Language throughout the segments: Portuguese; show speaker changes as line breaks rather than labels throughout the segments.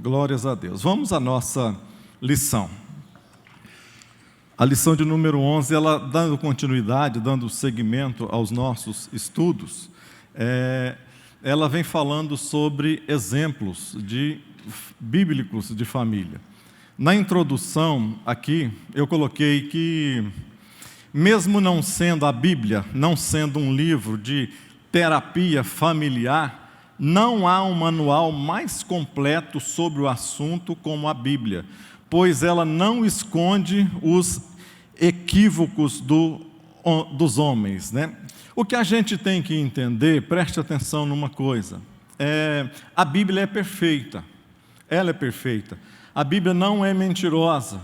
Glórias a Deus. Vamos à nossa lição. A lição de número 11, ela dando continuidade, dando seguimento aos nossos estudos, ela vem falando sobre exemplos bíblicos de família. Na introdução aqui, eu coloquei que, mesmo não sendo a Bíblia, não sendo um livro de terapia familiar, não há um manual mais completo sobre o assunto como a Bíblia, pois ela não esconde os equívocos dos homens, né? O que a gente tem que entender, preste atenção numa coisa, a Bíblia é perfeita, ela é perfeita, a Bíblia não é mentirosa,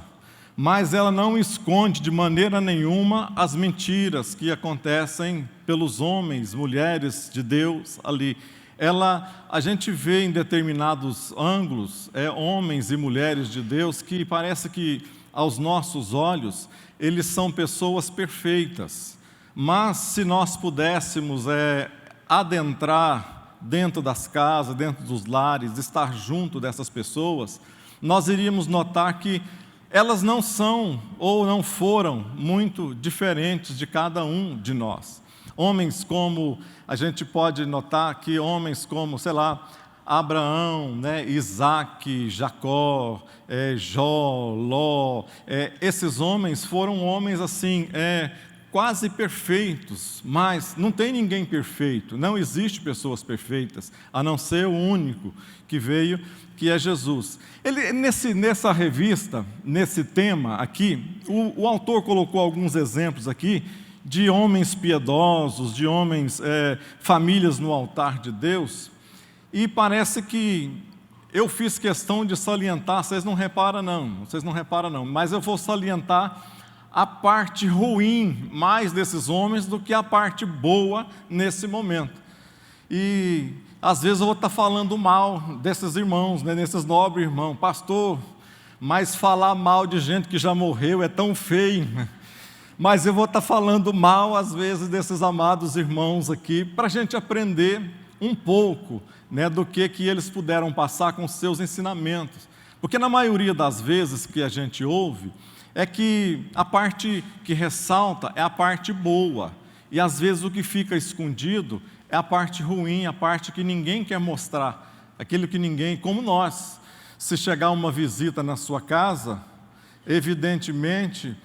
mas ela não esconde de maneira nenhuma as mentiras que acontecem pelos homens, mulheres de Deus ali. A gente vê em determinados ângulos, homens e mulheres de Deus que parece que, aos nossos olhos, eles são pessoas perfeitas. Mas se nós pudéssemos adentrar dentro das casas, dentro dos lares, estar junto dessas pessoas, nós iríamos notar que elas não são ou não foram muito diferentes de cada um de nós. Homens como, a gente pode notar que homens como, Abraão, Isaac, Jacó, Jó, Ló, esses homens foram homens assim, quase perfeitos, mas não tem ninguém perfeito, não existe pessoas perfeitas, a não ser o único que veio, que é Jesus. Nessa revista, nesse tema aqui, o autor colocou alguns exemplos aqui, de homens piedosos, de homens, famílias no altar de Deus, e parece que eu fiz questão de salientar, vocês não reparam não, mas eu vou salientar a parte ruim mais desses homens do que a parte boa nesse momento. E às vezes eu vou estar falando mal desses irmãos, desses nobres irmãos, pastor, mas falar mal de gente que já morreu é tão feio, mas eu vou estar falando mal, às vezes, desses amados irmãos aqui, para a gente aprender um pouco do que eles puderam passar com os seus ensinamentos. Porque na maioria das vezes que a gente ouve, é que a parte que ressalta é a parte boa, e às vezes o que fica escondido é a parte ruim, a parte que ninguém quer mostrar, aquilo que ninguém, como nós, se chegar uma visita na sua casa, evidentemente,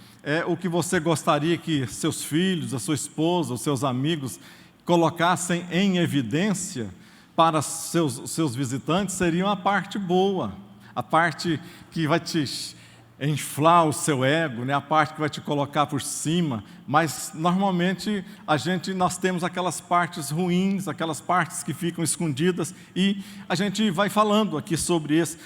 o que você gostaria que seus filhos, a sua esposa, os seus amigos colocassem em evidência para seus visitantes, seriam a parte boa, a parte que vai te inflar o seu ego, a parte que vai te colocar por cima, mas normalmente nós temos aquelas partes ruins, aquelas partes que ficam escondidas, e a gente vai falando aqui sobre isso.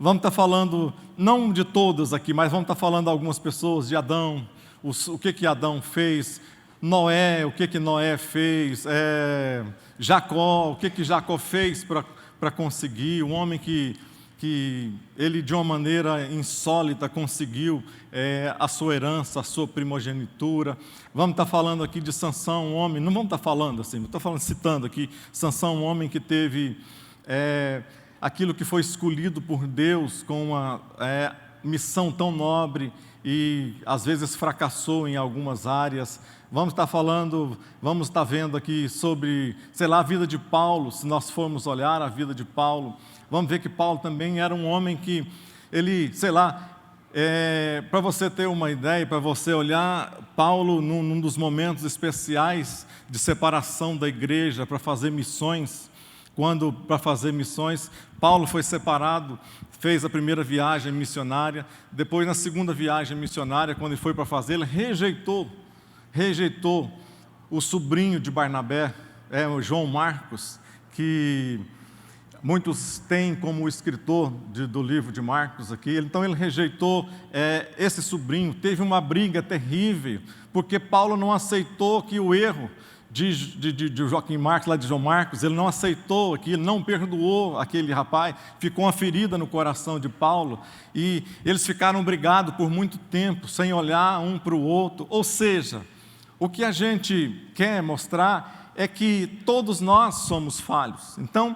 Vamos estar falando, não de todas aqui, mas vamos estar falando de algumas pessoas, de Adão, o que Adão fez, Noé, o que Noé fez, Jacó, o que Jacó fez para conseguir, um homem que ele de uma maneira insólita conseguiu a sua herança, a sua primogenitura. Vamos estar falando aqui de Sansão, um homem, não vamos estar falando assim, citando aqui, Sansão, um homem que teve aquilo que foi escolhido por Deus com uma missão tão nobre e às vezes fracassou em algumas áreas. Vamos estar vendo aqui sobre, a vida de Paulo. Se nós formos olhar a vida de Paulo, vamos ver que Paulo também era um homem que ele, para você ter uma ideia, para você olhar, Paulo num dos momentos especiais de separação da igreja para fazer missões, para fazer missões, Paulo foi separado, fez a primeira viagem missionária, depois na segunda viagem missionária, quando ele foi para fazer, ele rejeitou o sobrinho de Barnabé, o João Marcos, que muitos têm como escritor do livro de Marcos aqui. Então ele rejeitou esse sobrinho, teve uma briga terrível, porque Paulo não aceitou que o erro de Joaquim Marcos, lá de João Marcos, ele não aceitou aquilo, não perdoou aquele rapaz, ficou uma ferida no coração de Paulo, e eles ficaram brigados por muito tempo, sem olhar um para o outro. Ou seja, o que a gente quer mostrar é que todos nós somos falhos. Então,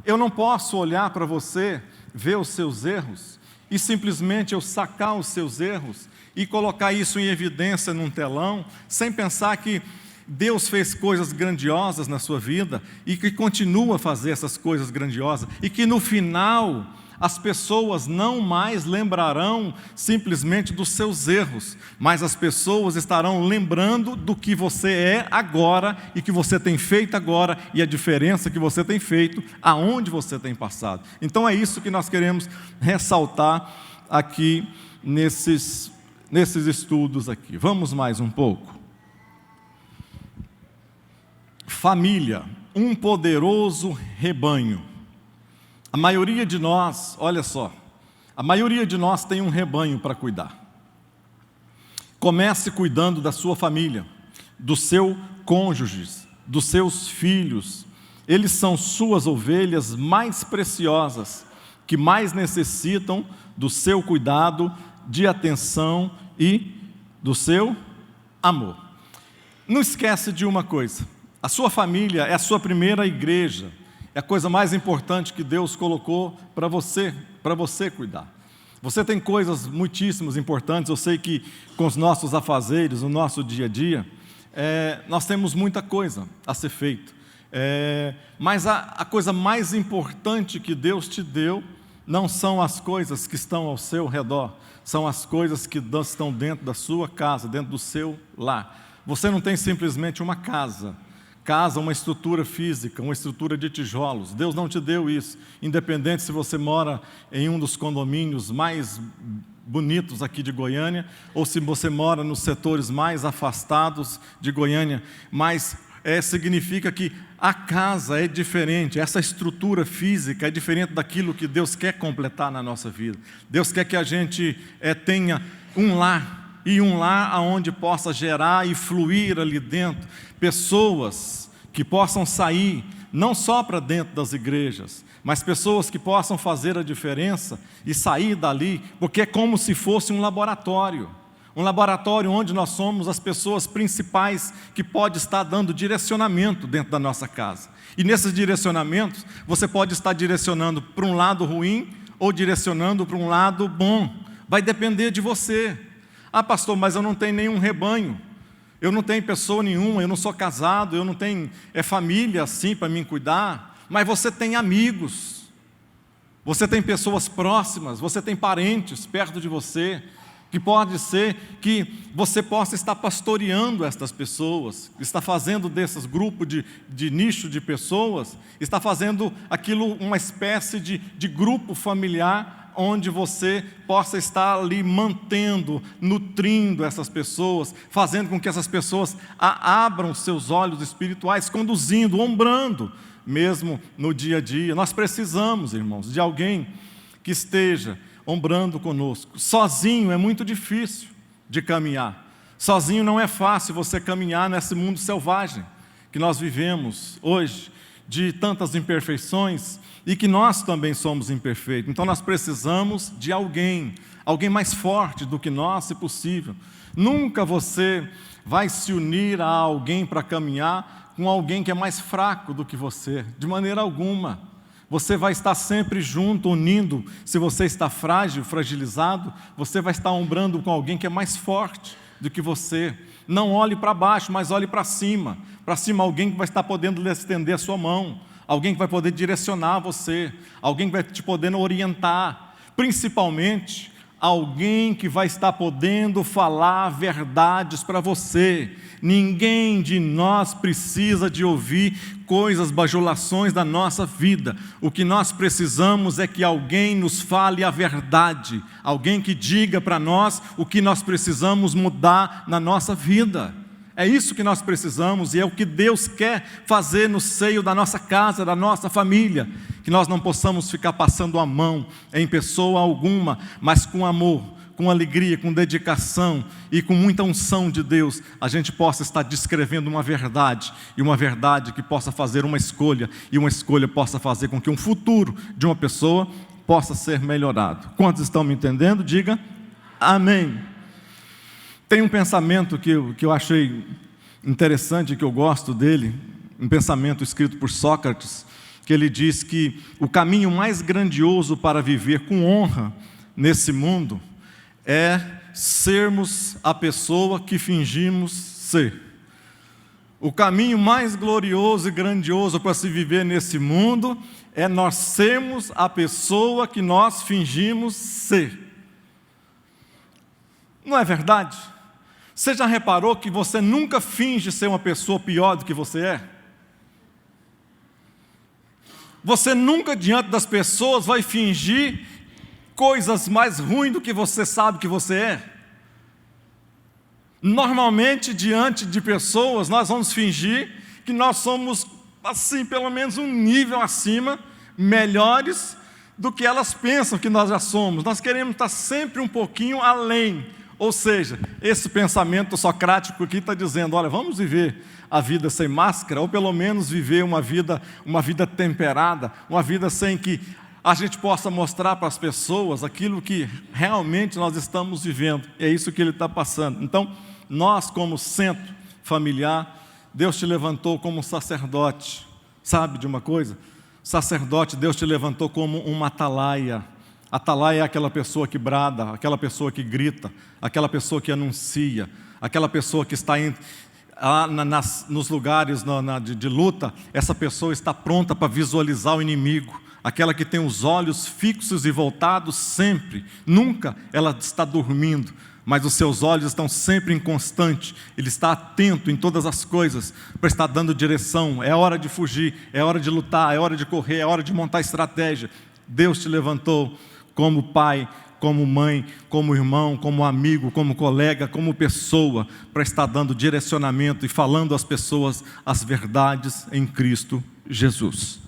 eu não posso olhar para você ver os seus erros e simplesmente eu sacar os seus erros e colocar isso em evidência num telão, sem pensar que Deus fez coisas grandiosas na sua vida e que continua a fazer essas coisas grandiosas e que no final as pessoas não mais lembrarão simplesmente dos seus erros, mas as pessoas estarão lembrando do que você é agora e que você tem feito agora e a diferença que você tem feito, aonde você tem passado. Então é isso que nós queremos ressaltar aqui nesses estudos aqui. Vamos mais um pouco. Família, um poderoso rebanho. A maioria de nós, olha só, a maioria de nós tem um rebanho para cuidar. Comece cuidando da sua família, do seu cônjuge, dos seus filhos. Eles são suas ovelhas mais preciosas, que mais necessitam do seu cuidado, de atenção e do seu amor. Não esquece de uma coisa, a sua família é a sua primeira igreja. É a coisa mais importante que Deus colocou para você cuidar. Você tem coisas muitíssimas importantes, eu sei que com os nossos afazeres, no nosso dia a dia, nós temos muita coisa a ser feito. Mas a coisa mais importante que Deus te deu, não são as coisas que estão ao seu redor, são as coisas que estão dentro da sua casa, dentro do seu lar. Você não tem simplesmente uma casa, uma estrutura física, uma estrutura de tijolos. Deus não te deu isso, independente se você mora em um dos condomínios mais bonitos aqui de Goiânia, ou se você mora nos setores mais afastados de Goiânia, mas significa que a casa é diferente, essa estrutura física é diferente daquilo que Deus quer completar na nossa vida. Deus quer que a gente tenha um lar, e um lar onde possa gerar e fluir ali dentro pessoas que possam sair, não só para dentro das igrejas, mas pessoas que possam fazer a diferença e sair dali, porque é como se fosse um laboratório onde nós somos as pessoas principais que pode estar dando direcionamento dentro da nossa casa. E nesses direcionamentos, você pode estar direcionando para um lado ruim ou direcionando para um lado bom, vai depender de você. Ah, pastor, mas eu não tenho nenhum rebanho, eu não tenho pessoa nenhuma, eu não sou casado, eu não tenho família assim para mim cuidar. Mas você tem amigos, você tem pessoas próximas, você tem parentes perto de você, que pode ser que você possa estar pastoreando estas pessoas, está fazendo desses grupos de nicho de pessoas, está fazendo aquilo uma espécie de grupo familiar, onde você possa estar ali mantendo, nutrindo essas pessoas, fazendo com que essas pessoas abram seus olhos espirituais, conduzindo, ombrando, mesmo no dia a dia. Nós precisamos, irmãos, de alguém que esteja ombrando conosco. Sozinho é muito difícil de caminhar. Sozinho não é fácil você caminhar nesse mundo selvagem que nós vivemos hoje, de tantas imperfeições, e que nós também somos imperfeitos. Então nós precisamos de alguém mais forte do que nós, se possível. Nunca você vai se unir a alguém para caminhar com alguém que é mais fraco do que você, de maneira alguma. Você vai estar sempre junto, unindo. Se você está frágil, fragilizado, você vai estar ombrando com alguém que é mais forte do que você. Não olhe para baixo, mas olhe para cima. Para cima, alguém que vai estar podendo lhe estender a sua mão, alguém que vai poder direcionar você, alguém que vai te poder orientar, principalmente alguém que vai estar podendo falar verdades para você. Ninguém de nós precisa de ouvir coisas, bajulações da nossa vida. O que nós precisamos é que alguém nos fale a verdade, alguém que diga para nós o que nós precisamos mudar na nossa vida. É isso que nós precisamos e é o que Deus quer fazer no seio da nossa casa, da nossa família. Que nós não possamos ficar passando a mão em pessoa alguma, mas com amor, com alegria, com dedicação e com muita unção de Deus, a gente possa estar descrevendo uma verdade, e uma verdade que possa fazer uma escolha, e uma escolha possa fazer com que um futuro de uma pessoa possa ser melhorado. Quantos estão me entendendo? Diga amém. Tem um pensamento que eu achei interessante, que eu gosto dele, um pensamento escrito por Sócrates, que ele diz que o caminho mais grandioso para viver com honra nesse mundo é sermos a pessoa que fingimos ser. O caminho mais glorioso e grandioso para se viver nesse mundo é nós sermos a pessoa que nós fingimos ser. Não é verdade? Você já reparou que você nunca finge ser uma pessoa pior do que você é? Você nunca diante das pessoas vai fingir coisas mais ruins do que você sabe que você é. Normalmente, diante de pessoas, nós vamos fingir que nós somos, assim, pelo menos um nível acima, melhores do que elas pensam que nós já somos. Nós queremos estar sempre um pouquinho além. Ou seja, esse pensamento socrático aqui está dizendo, olha, vamos viver a vida sem máscara, ou pelo menos viver uma vida temperada, uma vida sem que a gente possa mostrar para as pessoas aquilo que realmente nós estamos vivendo. É isso que ele está passando. Então, nós como centro familiar, Deus te levantou como sacerdote. Sabe de uma coisa? Sacerdote, Deus te levantou como uma atalaia. Atalaia é aquela pessoa que brada, aquela pessoa que grita, aquela pessoa que anuncia, aquela pessoa que está nos lugares de luta, essa pessoa está pronta para visualizar o inimigo, aquela que tem os olhos fixos e voltados sempre, nunca ela está dormindo, mas os seus olhos estão sempre em constante, ele está atento em todas as coisas, para estar dando direção, é hora de fugir, é hora de lutar, é hora de correr, é hora de montar estratégia. Deus te levantou como pai, como mãe, como irmão, como amigo, como colega, como pessoa, para estar dando direcionamento e falando às pessoas as verdades em Cristo Jesus.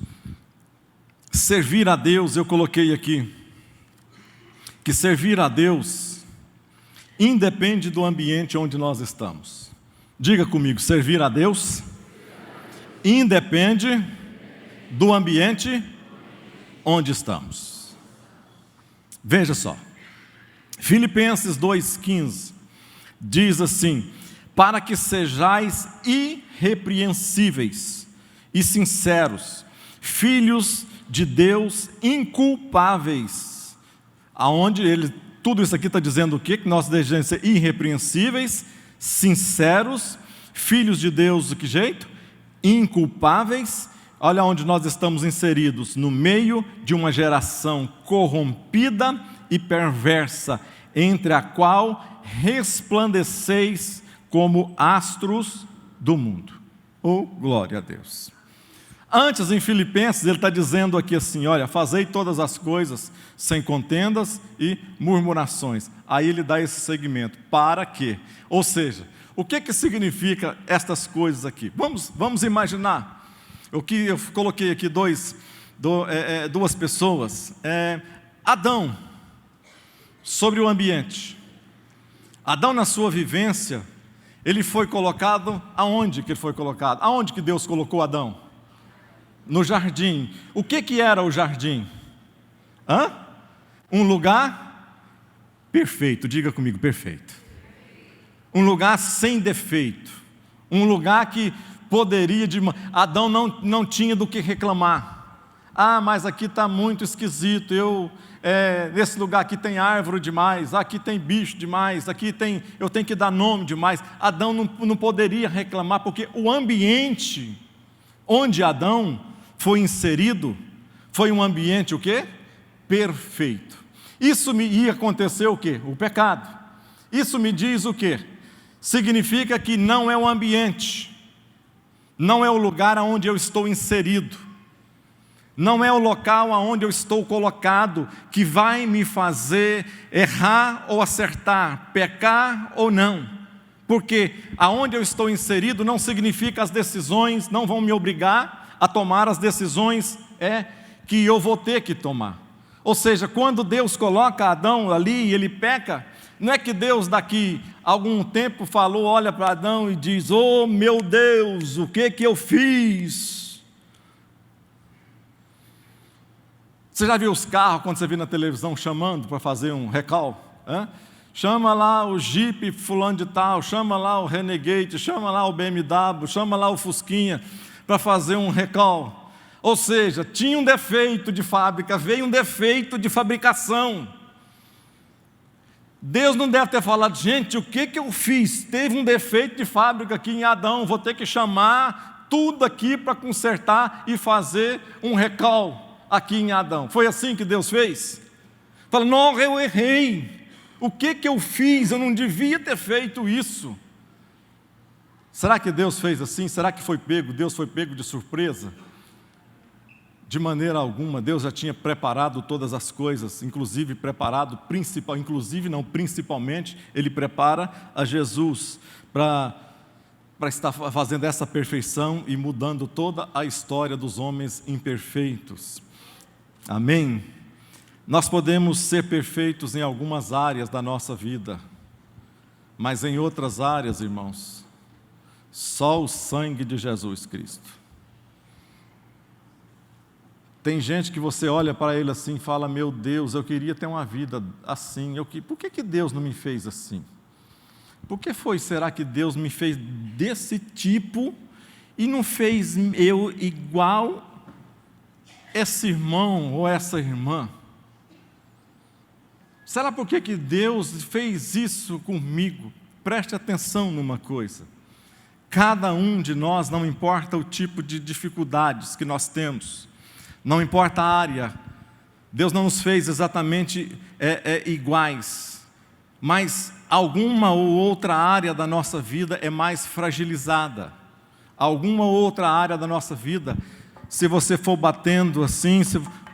Servir a Deus, eu coloquei aqui, que servir a Deus independe do ambiente onde nós estamos. Diga comigo, servir a Deus independe do ambiente onde estamos. Veja só, Filipenses 2,15 diz assim, para que sejais irrepreensíveis e sinceros, filhos de Deus inculpáveis, tudo isso aqui está dizendo o quê? Que nós devemos ser irrepreensíveis, sinceros, filhos de Deus, de que jeito? Inculpáveis. Olha onde nós estamos inseridos, no meio de uma geração corrompida e perversa, entre a qual resplandeceis como astros do mundo. Oh, glória a Deus. Antes, em Filipenses, ele está dizendo aqui assim, olha, fazei todas as coisas sem contendas e murmurações. Aí ele dá esse segmento, para quê? Ou seja, o que significa estas coisas aqui? Vamos imaginar. O que eu coloquei aqui duas pessoas. Adão, sobre o ambiente. Adão, na sua vivência, ele foi colocado, aonde que ele foi colocado? Aonde que Deus colocou Adão? No jardim. O que era o jardim? Um lugar perfeito, diga comigo, perfeito. Um lugar sem defeito. Um lugar que poderia, Adão não tinha do que reclamar. Mas aqui está muito esquisito, nesse lugar aqui tem árvore demais, aqui tem bicho demais, eu tenho que dar nome demais. Adão não poderia reclamar, porque o ambiente onde Adão foi inserido, foi um ambiente o quê? Perfeito. Isso ia acontecer o quê? O pecado. Isso me diz o quê? Significa que não é o ambiente, não é o lugar onde eu estou inserido, não é o local onde eu estou colocado que vai me fazer errar ou acertar, pecar ou não, porque aonde eu estou inserido não significa as decisões, não vão me obrigar a tomar as decisões que eu vou ter que tomar. Ou seja, quando Deus coloca Adão ali e ele peca, não é que Deus daqui a algum tempo olha para Adão e diz, oh meu Deus, o que eu fiz? Você já viu os carros, quando você viu na televisão, chamando para fazer um recall? Chama lá o Jeep fulano de tal, chama lá o Renegade, chama lá o BMW, chama lá o Fusquinha, para fazer um recall. Ou seja, tinha um defeito de fábrica, veio um defeito de fabricação. Deus não deve ter falado, gente, o que eu fiz? Teve um defeito de fábrica aqui em Adão, vou ter que chamar tudo aqui para consertar e fazer um recall aqui em Adão. Foi assim que Deus fez? Fala, não, eu errei. O que eu fiz? Eu não devia ter feito isso. Será que Deus fez assim? Será que Deus foi pego de surpresa? De maneira alguma. Deus já tinha preparado todas as coisas, principalmente, Ele prepara a Jesus para estar fazendo essa perfeição e mudando toda a história dos homens imperfeitos. Amém? Nós podemos ser perfeitos em algumas áreas da nossa vida, mas em outras áreas, irmãos, só o sangue de Jesus Cristo. Tem gente que você olha para ele assim e fala, meu Deus, eu queria ter uma vida assim, por que Deus não me fez assim? Por que será que Deus me fez desse tipo e não fez eu igual esse irmão ou essa irmã? Será por que Deus fez isso comigo? Preste atenção numa coisa. Cada um de nós, não importa o tipo de dificuldades que nós temos, não importa a área, Deus não nos fez exatamente iguais, mas alguma ou outra área da nossa vida é mais fragilizada. Alguma ou outra área da nossa vida, se você for batendo assim,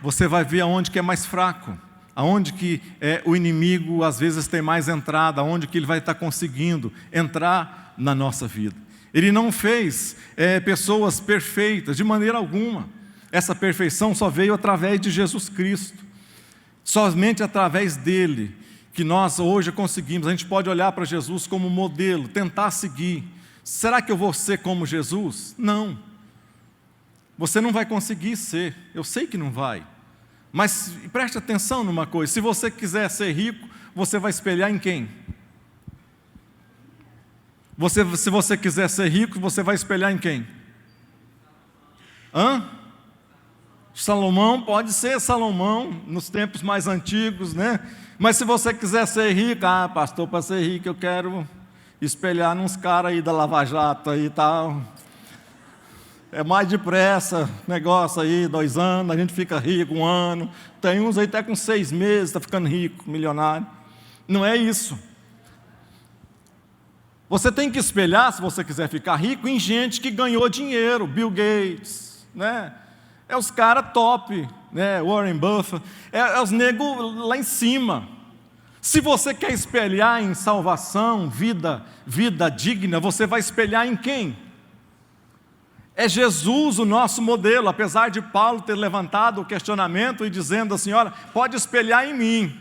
você vai ver aonde que é mais fraco. Aonde que o inimigo às vezes tem mais entrada, aonde que ele vai estar conseguindo entrar na nossa vida. Ele não fez pessoas perfeitas, de maneira alguma. Essa perfeição só veio através de Jesus Cristo. Somente através dele que nós hoje conseguimos. A gente pode olhar para Jesus como modelo, tentar seguir. Será que eu vou ser como Jesus? Não. Você não vai conseguir ser, eu sei que não vai. Mas preste atenção numa coisa, se você quiser ser rico, você vai espelhar em quem? Se você quiser ser rico, você vai espelhar em quem? Salomão, pode ser Salomão, nos tempos mais antigos, né? Mas se você quiser ser rico, pastor, para ser rico eu quero espelhar nos caras aí da Lava Jato aí e tal. É mais depressa, negócio aí, 2 anos, a gente fica rico 1 ano. Tem uns aí até com 6 meses, está ficando rico, milionário. Não é isso. Você tem que espelhar, se você quiser ficar rico, em gente que ganhou dinheiro. Bill Gates, né? É os caras top, né? Warren Buffett, é os negros lá em cima. Se você quer espelhar em salvação, vida digna, você vai espelhar em quem? É Jesus o nosso modelo, apesar de Paulo ter levantado o questionamento e dizendo assim, olha, pode espelhar em mim,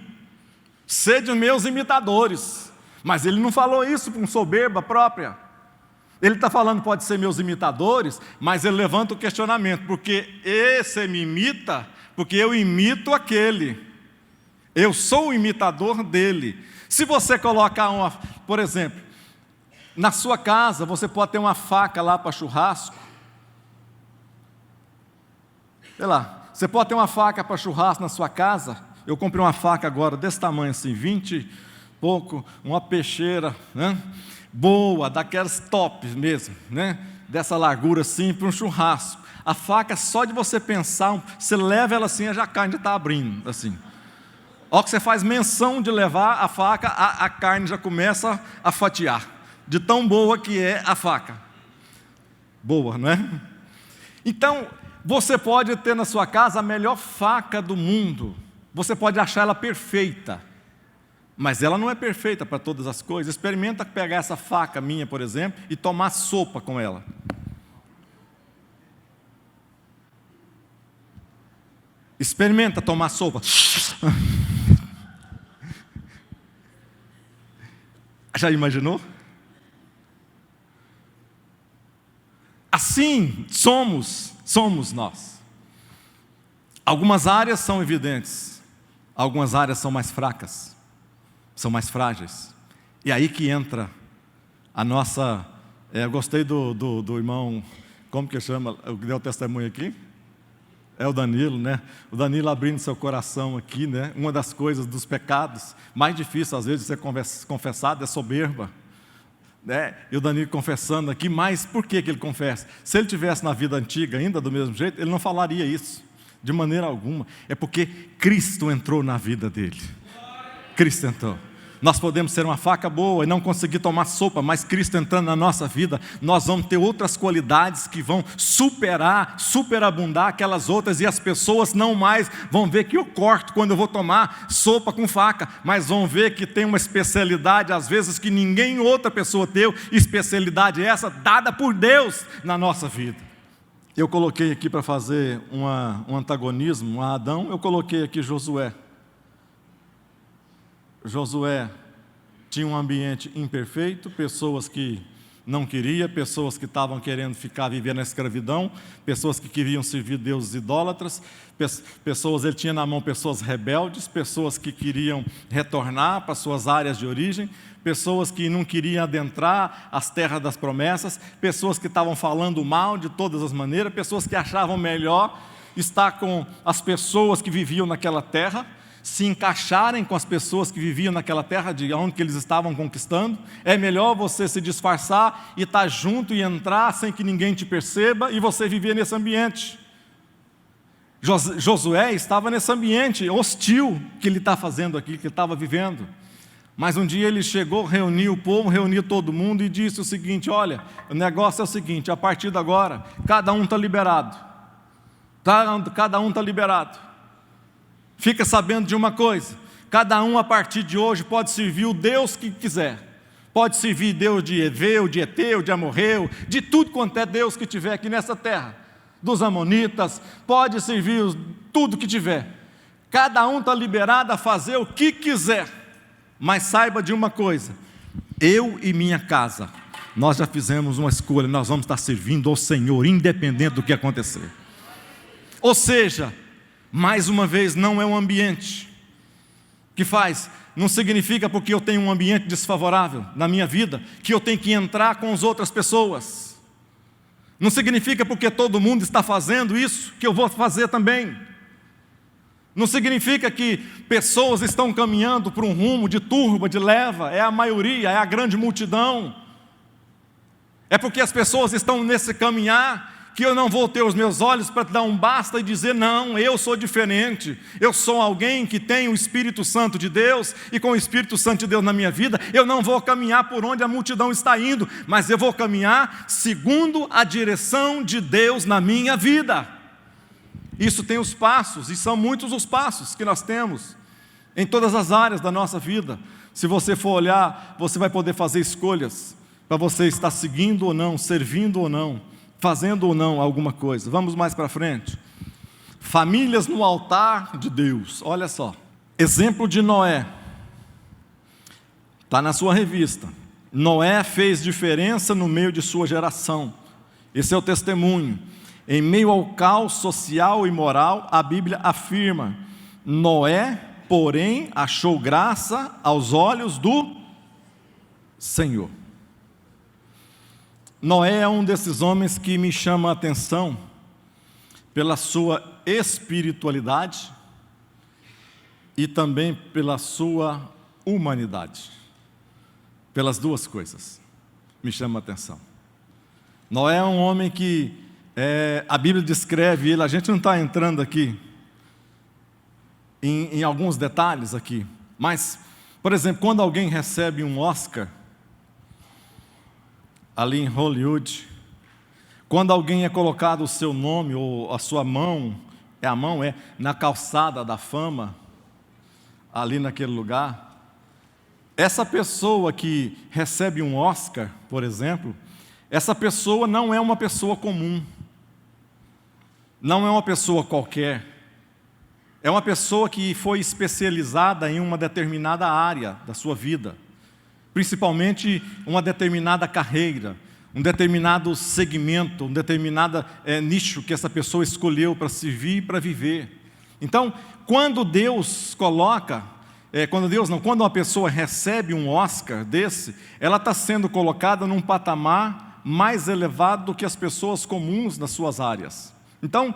sede meus imitadores. Mas ele não falou isso com soberba própria. Ele está falando, pode ser meus imitadores, mas ele levanta o questionamento, porque esse me imita, porque eu imito aquele. Eu sou o imitador dele. Se você colocar por exemplo, na sua casa, você pode ter uma faca lá para churrasco. Sei lá, você pode ter uma faca para churrasco na sua casa. Eu comprei uma faca agora desse tamanho assim, 20 e pouco, uma peixeira, né? Boa, daquelas tops mesmo, né? Dessa largura assim, para um churrasco. A faca, só de você pensar, você leva ela assim, a carne já está abrindo, assim. A hora que você faz menção de levar a faca, a carne já começa a fatiar, de tão boa que é a faca. Boa, não é? Então, você pode ter na sua casa a melhor faca do mundo, você pode achar ela perfeita, mas ela não é perfeita para todas as coisas. Experimenta pegar essa faca minha, por exemplo, e tomar sopa com ela. Experimenta tomar sopa. Já imaginou? Assim somos nós. Algumas áreas são evidentes, algumas áreas são mais fracas, são mais frágeis. E aí que entra a nossa... eu gostei do irmão, como que chama, o que deu o testemunho aqui? É o Danilo, né? O Danilo abrindo seu coração aqui, né? Uma das coisas dos pecados mais difíceis, às vezes, de ser confessado é soberba. Né? E o Danilo confessando aqui, mas por que ele confessa? Se ele tivesse na vida antiga ainda do mesmo jeito, ele não falaria isso, de maneira alguma. É porque Cristo entrou na vida dele. Cristo entrou. Nós podemos ser uma faca boa e não conseguir tomar sopa, mas Cristo entrando na nossa vida, nós vamos ter outras qualidades que vão superabundar aquelas outras, e as pessoas não mais vão ver que eu corto quando eu vou tomar sopa com faca, mas vão ver que tem uma especialidade, às vezes, que ninguém outra pessoa teve, especialidade essa dada por Deus na nossa vida. Eu coloquei aqui para fazer um antagonismo a Adão, eu coloquei aqui Josué. Josué tinha um ambiente imperfeito, pessoas que não queriam, pessoas que estavam querendo viver na escravidão, pessoas que queriam servir deuses idólatras, ele tinha na mão pessoas rebeldes, pessoas que queriam retornar para suas áreas de origem, pessoas que não queriam adentrar as terras das promessas, pessoas que estavam falando mal de todas as maneiras, pessoas que achavam melhor estar com as pessoas que viviam naquela terra, se encaixarem com as pessoas que viviam naquela terra de onde que eles estavam conquistando. É melhor você se disfarçar e estar junto e entrar sem que ninguém te perceba e você viver nesse ambiente. Josué estava nesse ambiente hostil que ele está fazendo aqui, que ele estava vivendo. Mas um dia ele chegou, reuniu o povo, reuniu todo mundo e disse o seguinte: olha, o negócio é o seguinte, a partir de agora, cada um está liberado. Cada um está liberado. Fica sabendo de uma coisa, cada um a partir de hoje pode servir o Deus que quiser. Pode servir Deus de Eveu, de Eteu, de Amorreu, de tudo quanto é Deus que tiver aqui nessa terra. Dos Amonitas, pode servir tudo que tiver. Cada um está liberado a fazer o que quiser. Mas saiba de uma coisa, eu e minha casa, nós já fizemos uma escolha, nós vamos estar servindo ao Senhor, independente do que acontecer. Ou seja, mais uma vez, não é um ambiente que faz, não significa porque eu tenho um ambiente desfavorável na minha vida, que eu tenho que entrar com as outras pessoas. Não significa porque todo mundo está fazendo isso, que eu vou fazer também. Não significa que pessoas estão caminhando por um rumo de turba, de leva, é a maioria, é a grande multidão. É porque as pessoas estão nesse caminhar, que eu não vou ter os meus olhos para dar um basta e dizer, não, eu sou diferente, eu sou alguém que tem o Espírito Santo de Deus, e com o Espírito Santo de Deus na minha vida, eu não vou caminhar por onde a multidão está indo, mas eu vou caminhar segundo a direção de Deus na minha vida. Isso tem os passos, e são muitos os passos que nós temos, em todas as áreas da nossa vida. Se você for olhar, você vai poder fazer escolhas, para você estar seguindo ou não, servindo ou não, fazendo ou não alguma coisa. Vamos mais para frente. Famílias no altar de Deus. Olha só. Exemplo de Noé. Está na sua revista. Noé fez diferença no meio de sua geração. Esse é o testemunho. Em meio ao caos social e moral, a Bíblia afirma: Noé, porém, achou graça aos olhos do Senhor. Noé é um desses homens que me chama a atenção pela sua espiritualidade e também pela sua humanidade. Pelas duas coisas me chama a atenção. Noé é um homem que a Bíblia descreve ele, a gente não está entrando aqui em alguns detalhes aqui, mas, por exemplo, quando alguém recebe um Oscar, ali em Hollywood, quando alguém é colocado o seu nome ou a sua mão, na calçada da fama, ali naquele lugar, essa pessoa que recebe um Oscar, por exemplo, essa pessoa não é uma pessoa comum, não é uma pessoa qualquer, é uma pessoa que foi especializada em uma determinada área da sua vida, principalmente uma determinada carreira, um determinado segmento, um determinado nicho que essa pessoa escolheu para servir e para viver. Então, quando Deus coloca, quando uma pessoa recebe um Oscar desse, ela está sendo colocada num patamar mais elevado do que as pessoas comuns nas suas áreas. Então,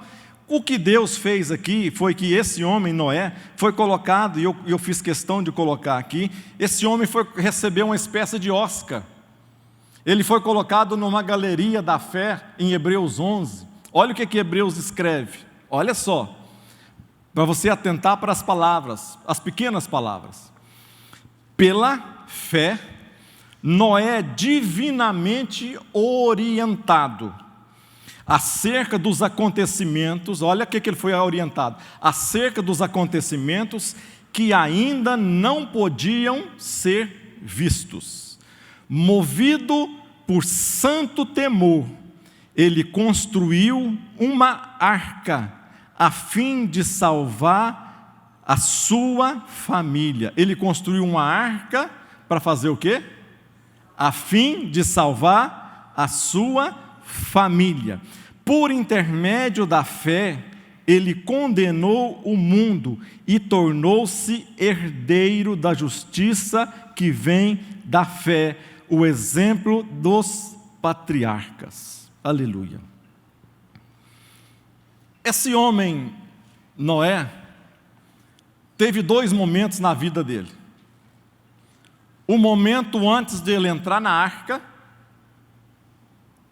O que Deus fez aqui foi que esse homem, Noé, foi colocado, e eu fiz questão de colocar aqui, esse homem recebeu uma espécie de Oscar. Ele foi colocado numa galeria da fé em Hebreus 11. Olha o que Hebreus escreve, olha só, para você atentar para as palavras, as pequenas palavras. Pela fé, Noé divinamente orientado acerca dos acontecimentos, olha o que ele foi orientado, acerca dos acontecimentos que ainda não podiam ser vistos. Movido por santo temor, ele construiu uma arca, a fim de salvar a sua família. Ele construiu uma arca para fazer o quê? A fim de salvar a sua família. Por intermédio da fé, ele condenou o mundo e tornou-se herdeiro da justiça que vem da fé, o exemplo dos patriarcas. Aleluia. Esse homem, Noé, teve 2 momentos na vida dele. O momento antes de ele entrar na arca,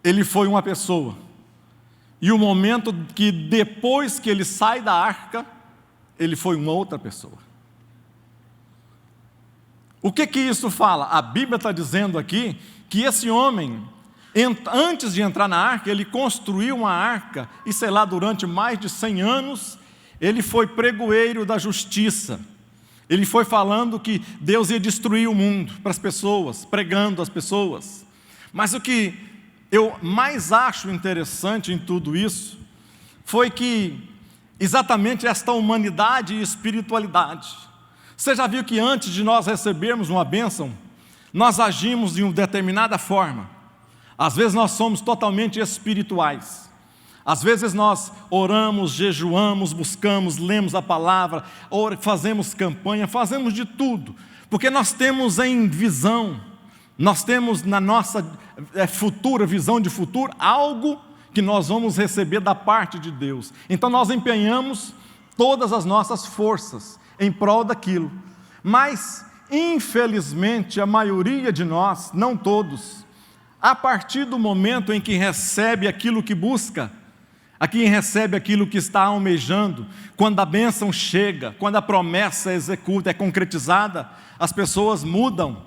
ele foi uma pessoa. E o momento que depois que ele sai da arca, ele foi uma outra pessoa. O que isso fala? A Bíblia está dizendo aqui que esse homem, antes de entrar na arca, ele construiu uma arca, e sei lá, durante mais de 100 anos, ele foi pregoeiro da justiça. Ele foi falando que Deus ia destruir o mundo para as pessoas, pregando às pessoas. Mas o que eu mais acho interessante em tudo isso, foi que exatamente esta humanidade e espiritualidade. Você já viu que antes de nós recebermos uma bênção, nós agimos de uma determinada forma. Às vezes nós somos totalmente espirituais. Às vezes nós oramos, jejuamos, buscamos, lemos a palavra, fazemos campanha, fazemos de tudo, porque nós temos em visão, nós temos na nossa futura visão de futuro, algo que nós vamos receber da parte de Deus. Então nós empenhamos todas as nossas forças em prol daquilo. Mas, infelizmente, a maioria de nós, não todos, a partir do momento em que recebe aquilo que busca, a quem recebe aquilo que está almejando, quando a bênção chega, quando a promessa é executa, é concretizada, as pessoas mudam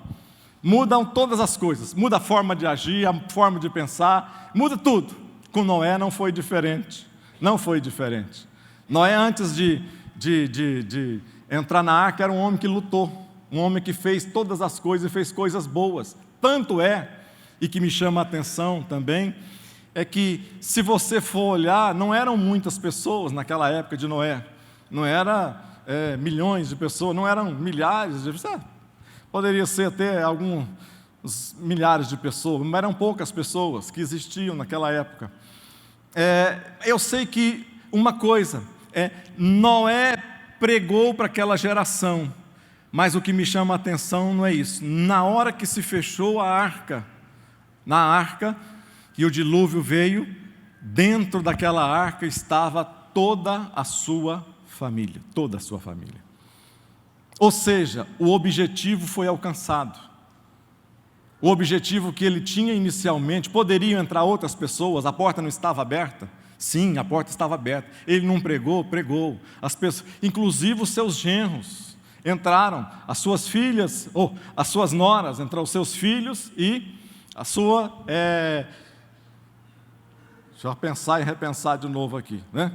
todas as coisas, muda a forma de agir, a forma de pensar, muda tudo. Com Noé não foi diferente, não foi diferente. Noé, antes de entrar na arca, era um homem que lutou, um homem que fez todas as coisas e fez coisas boas. Tanto é, e que me chama a atenção também, é que se você for olhar, não eram muitas pessoas naquela época de Noé, não era milhões de pessoas, não eram milhares de pessoas, poderia ser até alguns milhares de pessoas, mas eram poucas pessoas que existiam naquela época. Eu sei que uma coisa, Noé pregou para aquela geração, mas o que me chama a atenção não é isso. Na hora que se fechou a arca, e o dilúvio veio, dentro daquela arca estava toda a sua família, toda a sua família. Ou seja, o objetivo foi alcançado. O objetivo que ele tinha inicialmente, poderiam entrar outras pessoas, a porta não estava aberta? Sim, a porta estava aberta. Ele não pregou? Pregou. As pessoas, inclusive os seus genros, entraram, as suas filhas, ou as suas noras, entraram os seus filhos e a sua... Deixa eu pensar e repensar de novo aqui, né?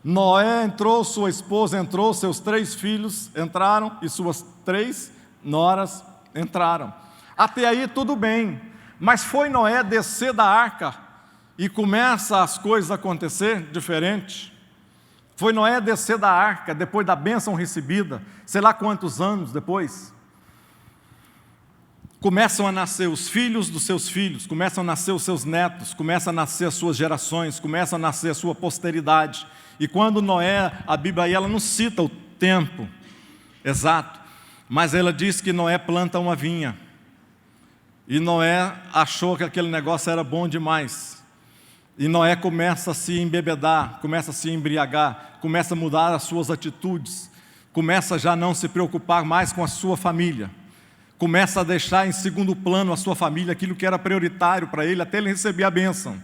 Noé entrou, sua esposa entrou, seus 3 filhos entraram e suas 3 noras entraram. Até aí tudo bem, mas foi Noé descer da arca e começa as coisas a acontecer diferente. Foi Noé descer da arca depois da bênção recebida, sei lá quantos anos depois. Começam a nascer os filhos dos seus filhos, começam a nascer os seus netos, começam a nascer as suas gerações, começam a nascer a sua posteridade. E quando Noé, a Bíblia aí, ela não cita o tempo exato, mas ela diz que Noé planta uma vinha. E Noé achou que aquele negócio era bom demais. E Noé começa a se embebedar, começa a se embriagar, começa a mudar as suas atitudes, começa já a não se preocupar mais com a sua família, começa a deixar em segundo plano a sua família, aquilo que era prioritário para ele, até ele receber a bênção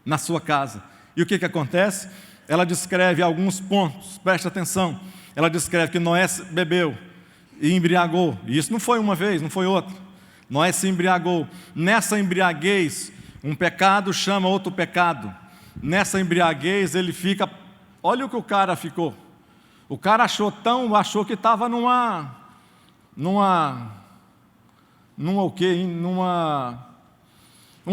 na sua casa. E o que acontece? Ela descreve alguns pontos, preste atenção. Ela descreve que Noé bebeu e embriagou, e isso não foi uma vez, não foi outra. Noé se embriagou. Nessa embriaguez, um pecado chama outro pecado. Nessa embriaguez ele fica, olha o que o cara ficou. O cara achou que estava numa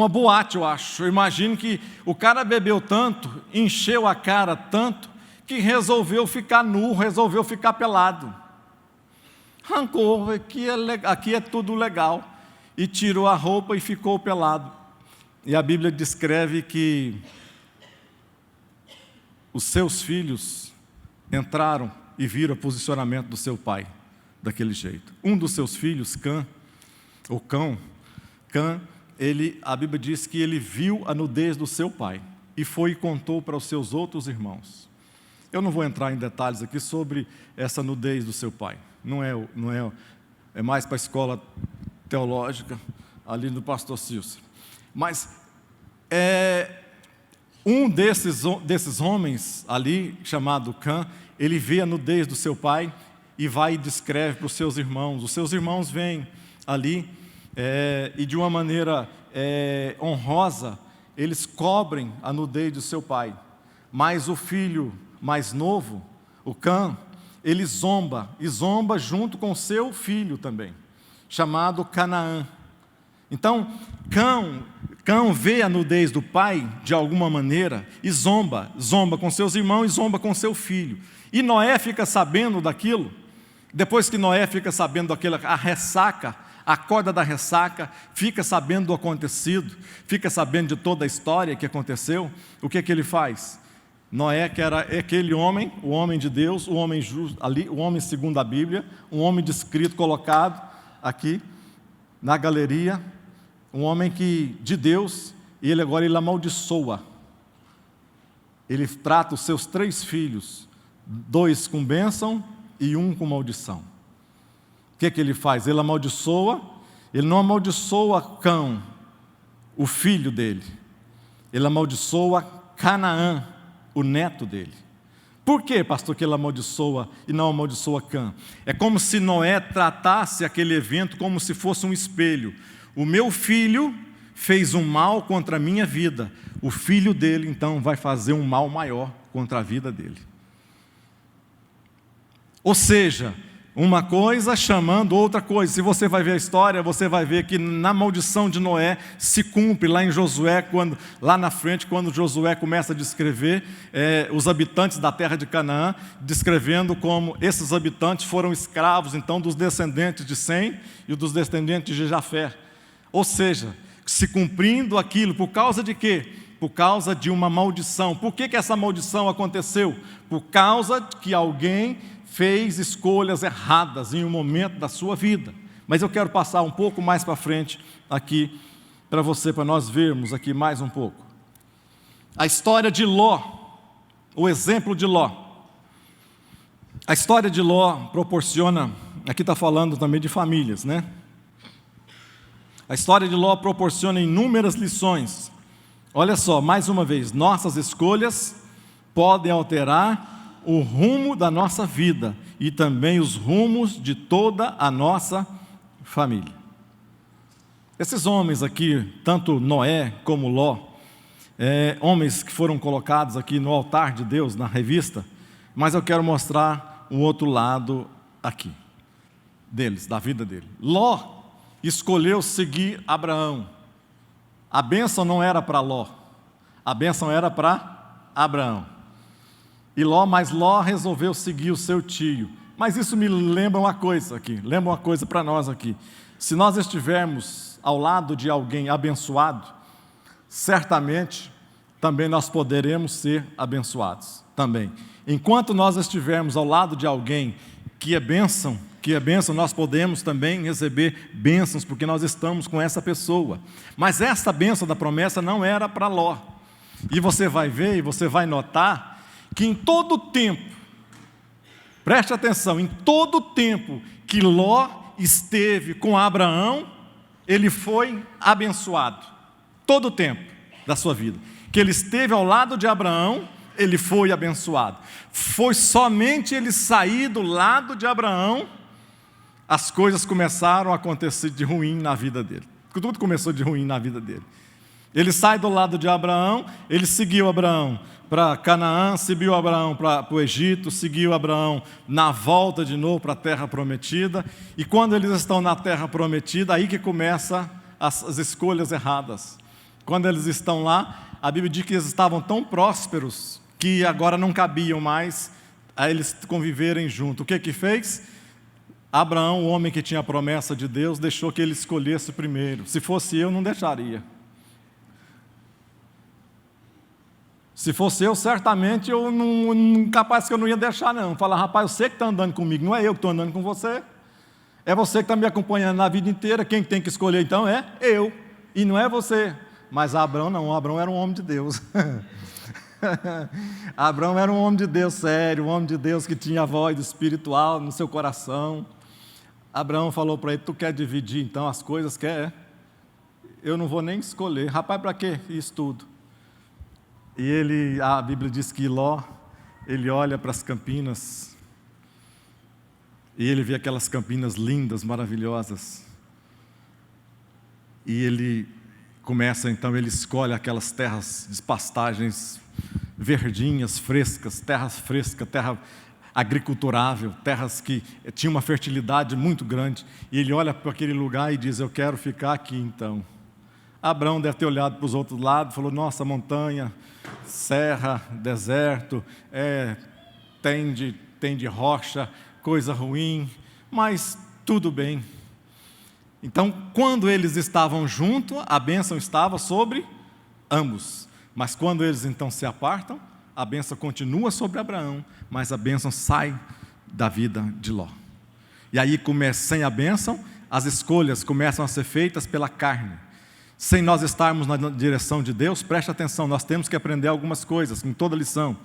boate, eu acho. Eu imagino que o cara bebeu tanto, encheu a cara tanto, que resolveu ficar nu, resolveu ficar pelado. Arrancou, aqui é tudo legal. E tirou a roupa e ficou pelado. E a Bíblia descreve que os seus filhos entraram e viram o posicionamento do seu pai, daquele jeito. Um dos seus filhos, Cã, a Bíblia diz que ele viu a nudez do seu pai e foi e contou para os seus outros irmãos. Eu não vou entrar em detalhes aqui sobre essa nudez do seu pai. É mais para a escola teológica ali do pastor Cícero. Mas um desses homens ali, chamado Cã, ele vê a nudez do seu pai e vai e descreve para os seus irmãos. Os seus irmãos vêm ali e de uma maneira honrosa, eles cobrem a nudez do seu pai. Mas o filho mais novo, o Cã, ele zomba, e zomba junto com seu filho também, chamado Canaã. Então, Cã vê a nudez do pai, de alguma maneira, e zomba com seus irmãos e zomba com seu filho. E Noé fica sabendo daquilo. Depois que Noé fica sabendo daquilo, a ressaca, acorda da ressaca, fica sabendo do acontecido, fica sabendo de toda a história que aconteceu, o que ele faz? Noé, que era aquele homem, o homem de Deus, o homem justo, ali, o homem segundo a Bíblia, um homem descrito, colocado aqui na galeria, um homem de Deus, e ele amaldiçoa. Ele trata os seus 3 filhos, 2 com bênção e 1 com maldição. O que ele faz? Ele amaldiçoa, ele não amaldiçoa Cã, o filho dele, ele amaldiçoa Canaã, o neto dele. Por que, pastor, que ele amaldiçoa e não amaldiçoa Cã? É como se Noé tratasse aquele evento como se fosse um espelho. O meu filho fez um mal contra a minha vida, o filho dele então vai fazer um mal maior contra a vida dele. Ou seja, uma coisa chamando outra coisa. Se você vai ver a história, você vai ver que na maldição de Noé se cumpre lá em Josué, lá na frente, quando Josué começa a descrever os habitantes da terra de Canaã, descrevendo como esses habitantes foram escravos então dos descendentes de Sem e dos descendentes de Jafé. Ou seja, se cumprindo aquilo, por causa de quê? Por causa de uma maldição. Por que essa maldição aconteceu? Por causa que alguém fez escolhas erradas em um momento da sua vida. Mas eu quero passar um pouco mais para frente aqui, para nós vermos aqui mais um pouco. A história de Ló, o exemplo de Ló. A história de Ló proporciona, aqui está falando também de famílias, né? A história de Ló proporciona inúmeras lições. Olha só, mais uma vez, nossas escolhas podem alterar o rumo da nossa vida e também os rumos de toda a nossa família. Esses homens aqui, tanto Noé como Ló, homens que foram colocados aqui no altar de Deus, na revista, mas eu quero mostrar um outro lado aqui, deles, da vida dele. Ló escolheu seguir Abraão. A bênção não era para Ló, a bênção era para Abraão. Mas Ló resolveu seguir o seu tio. Mas isso me lembra uma coisa aqui, lembra uma coisa para nós aqui. Se nós estivermos ao lado de alguém abençoado, certamente também nós poderemos ser abençoados também. Enquanto nós estivermos ao lado de alguém que é bênção, nós podemos também receber bênçãos, porque nós estamos com essa pessoa. Mas essa bênção da promessa não era para Ló. E você vai ver e você vai notar que em todo o tempo, preste atenção, em todo o tempo que Ló esteve com Abraão, ele foi abençoado. Todo o tempo da sua vida que ele esteve ao lado de Abraão, ele foi abençoado. Foi somente ele sair do lado de Abraão, as coisas começaram a acontecer de ruim na vida dele. Tudo começou de ruim na vida dele. Ele sai do lado de Abraão, ele seguiu Abraão para Canaã, seguiu Abraão para o Egito, seguiu Abraão na volta de novo para a terra prometida, e quando eles estão na terra prometida, aí que começam as escolhas erradas. Quando eles estão lá, a Bíblia diz que eles estavam tão prósperos que agora não cabiam mais a eles conviverem juntos. O que fez? Abraão, o homem que tinha a promessa de Deus, deixou que ele escolhesse primeiro. Se fosse eu, não deixaria. Se fosse eu, certamente eu não capaz que eu não ia deixar, não. Falar, rapaz, você que está andando comigo, não é eu que estou andando com você. É você que está me acompanhando na vida inteira. Quem tem que escolher então é eu, e não é você. Mas Abraão não, Abraão era um homem de Deus. Abraão era um homem de Deus sério, um homem de Deus que tinha a voz espiritual no seu coração. Abraão falou para ele, tu quer dividir então as coisas? Quer? Eu não vou nem escolher. Rapaz, para que isso tudo? E a Bíblia diz que Ló, ele olha para as campinas, e ele vê aquelas campinas lindas, maravilhosas, e ele começa então, ele escolhe aquelas terras de pastagens verdinhas, frescas, terra agriculturável, terras que tinham uma fertilidade muito grande, e ele olha para aquele lugar e diz, eu quero ficar aqui então. Abraão deve ter olhado para os outros lados, falou, nossa, montanha, serra, deserto, tem de rocha, coisa ruim, mas tudo bem. Então, quando eles estavam juntos, a bênção estava sobre ambos. Mas quando eles então se apartam, a bênção continua sobre Abraão, mas a bênção sai da vida de Ló. E aí, sem a bênção, as escolhas começam a ser feitas pela carne. Sem nós estarmos na direção de Deus, preste atenção, nós temos que aprender algumas coisas em toda lição.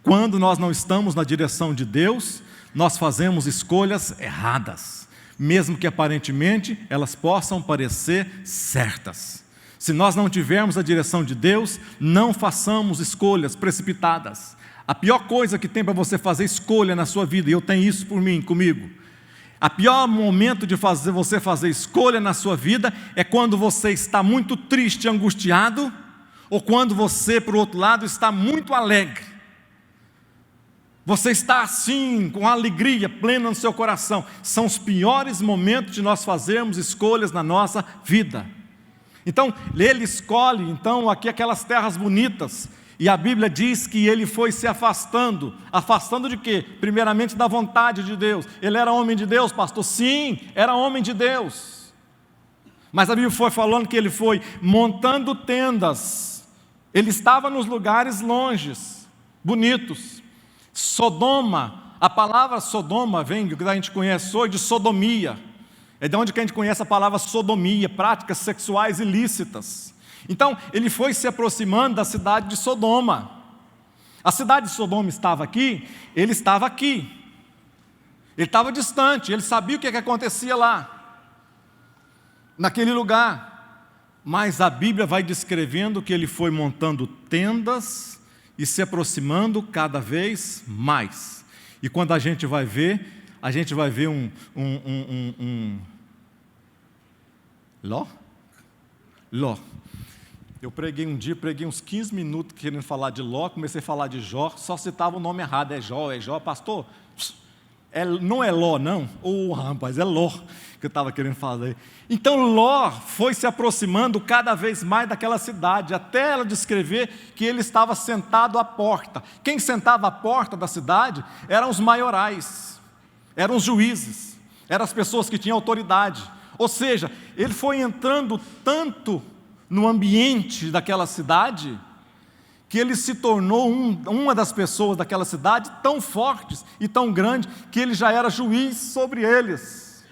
Quando nós não estamos na direção de Deus, nós fazemos escolhas erradas, mesmo que aparentemente elas possam parecer certas. Se nós não tivermos a direção de Deus, não façamos escolhas precipitadas. A pior coisa que tem para você fazer escolha na sua vida, e eu tenho isso por mim, comigo, a pior momento de você fazer escolha na sua vida é quando você está muito triste, angustiado, ou quando você, por outro lado, está muito alegre. Você está assim, com alegria plena no seu coração. São os piores momentos de nós fazermos escolhas na nossa vida. Então, ele escolhe, então, aqui aquelas terras bonitas, e a Bíblia diz que ele foi se afastando. Afastando de quê? Primeiramente da vontade de Deus. Ele era homem de Deus, pastor? Sim, era homem de Deus. Mas a Bíblia foi falando que ele foi montando tendas. Ele estava nos lugares longes, bonitos. Sodoma, a palavra Sodoma vem, que a gente conhece hoje, de sodomia. É de onde que a gente conhece a palavra sodomia, práticas sexuais ilícitas. Então, ele foi se aproximando da cidade de Sodoma. A cidade de Sodoma estava aqui, ele estava aqui. Ele estava distante, ele sabia o que acontecia lá, naquele lugar. Mas a Bíblia vai descrevendo que ele foi montando tendas e se aproximando cada vez mais. E quando a gente vai ver Ló. Eu preguei uns 15 minutos querendo falar de Ló, comecei a falar de Jó, só citava o nome errado, é Jó, pastor, não é Ló não, rapaz, é Ló, que eu estava querendo falar. Então Ló foi se aproximando cada vez mais daquela cidade, até ela descrever que ele estava sentado à porta. Quem sentava à porta da cidade eram os maiorais, eram os juízes, eram as pessoas que tinham autoridade. Ou seja, ele foi entrando tanto no ambiente daquela cidade, que ele se tornou uma das pessoas daquela cidade tão fortes e tão grande, que ele já era juiz sobre eles.